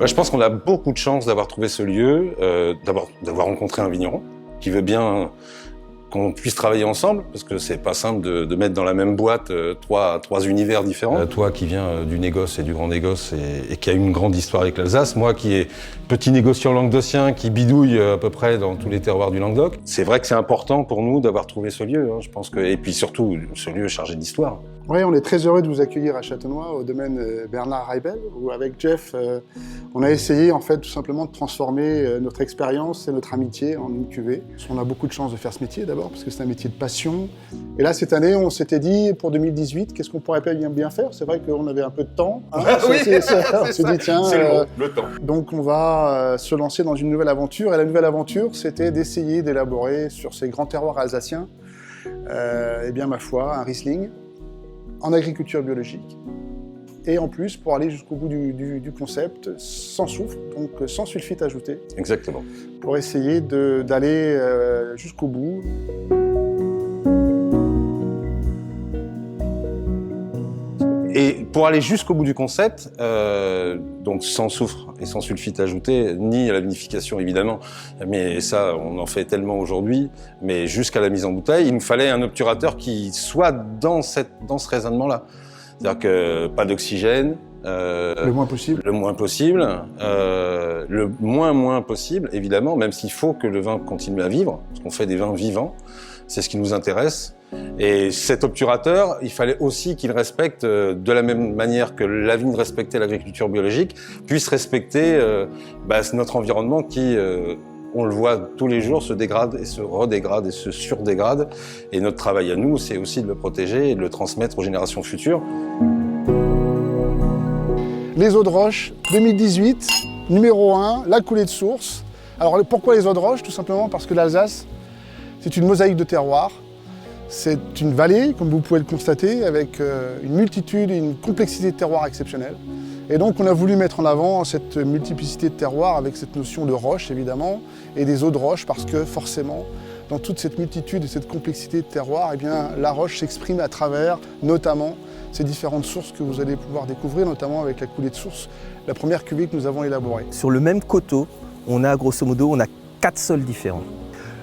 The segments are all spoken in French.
Je pense qu'on a beaucoup de chance d'avoir trouvé ce lieu, d'avoir rencontré un vigneron qui veut bien qu'on puisse travailler ensemble, parce que c'est pas simple de mettre dans la même boîte trois univers différents. Toi qui viens du négoce et du grand négoce et qui a une grande histoire avec l'Alsace, moi qui est petit négociant languedocien qui bidouille à peu près dans tous les terroirs du Languedoc, c'est vrai que c'est important pour nous d'avoir trouvé ce lieu, je pense que, et puis surtout ce lieu chargé d'histoire. Oui, on est très heureux de vous accueillir à Châtenois, au domaine Bernard Reibel, où avec Jeff, on a essayé en fait tout simplement de transformer notre expérience et notre amitié en une cuvée. On a beaucoup de chance de faire ce métier d'abord, parce que c'est un métier de passion. Et là, cette année, on s'était dit, pour 2018, qu'est-ce qu'on pourrait bien faire? C'est vrai qu'on avait un peu de temps. Hein, oui, on s'est dit, tiens, c'est le temps. Donc on va se lancer dans une nouvelle aventure. Et la nouvelle aventure, c'était d'essayer d'élaborer sur ces grands terroirs alsaciens, eh bien ma foi, un Riesling en agriculture biologique, et en plus pour aller jusqu'au bout du concept, sans soufre, donc sans sulfite ajouté. Exactement. Pour essayer d'aller jusqu'au bout. Et pour aller jusqu'au bout du concept, donc sans soufre et sans sulfite ajouté, ni à la vinification évidemment, mais ça on en fait tellement aujourd'hui, mais jusqu'à la mise en bouteille, il nous fallait un obturateur qui soit dans ce raisonnement-là. C'est-à-dire que pas d'oxygène, le moins possible. Le moins possible, évidemment, même s'il faut que le vin continue à vivre, parce qu'on fait des vins vivants, c'est ce qui nous intéresse. Et cet obturateur, il fallait aussi qu'il respecte, de la même manière que la vigne respectait l'agriculture biologique, puisse respecter notre environnement qui, on le voit tous les jours, se dégrade et se redégrade et se surdégrade. Et notre travail à nous, c'est aussi de le protéger et de le transmettre aux générations futures. Les eaux de roche, 2018, numéro 1, la coulée de source. Alors pourquoi les eaux de roche? Tout simplement parce que l'Alsace, c'est une mosaïque de terroirs. C'est une vallée, comme vous pouvez le constater, avec une multitude et une complexité de terroirs exceptionnelle. Et donc on a voulu mettre en avant cette multiplicité de terroirs avec cette notion de roche évidemment, et des eaux de roche parce que forcément, dans toute cette multitude et cette complexité de terroirs, eh bien, la roche s'exprime à travers notamment ces différentes sources que vous allez pouvoir découvrir, notamment avec la coulée de source, la première cuvée que nous avons élaborée. Sur le même coteau, on a grosso modo 4 sols différents.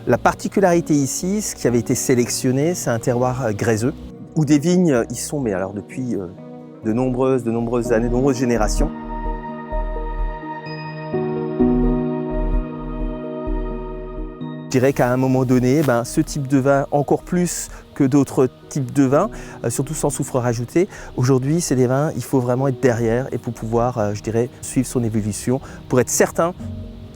La particularité ici, ce qui avait été sélectionné, c'est un terroir gréseux, où des vignes y sont, mais alors depuis de nombreuses années, de nombreuses générations. Je dirais qu'à un moment donné, ce type de vin, encore plus que d'autres types de vins, surtout sans soufre rajouté, aujourd'hui, c'est des vins, il faut vraiment être derrière et pour pouvoir, je dirais, suivre son évolution, pour être certain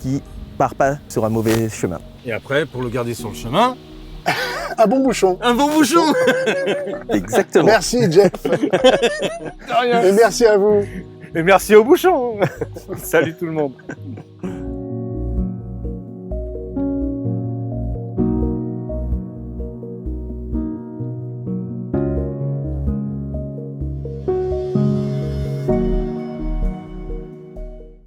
qu'il ne part pas sur un mauvais chemin. Et après, pour le garder sur le chemin, un bon bouchon. Un bon bouchon. Exactement. Merci Jeff. Et merci à vous. Et merci au bouchon. Salut tout le monde.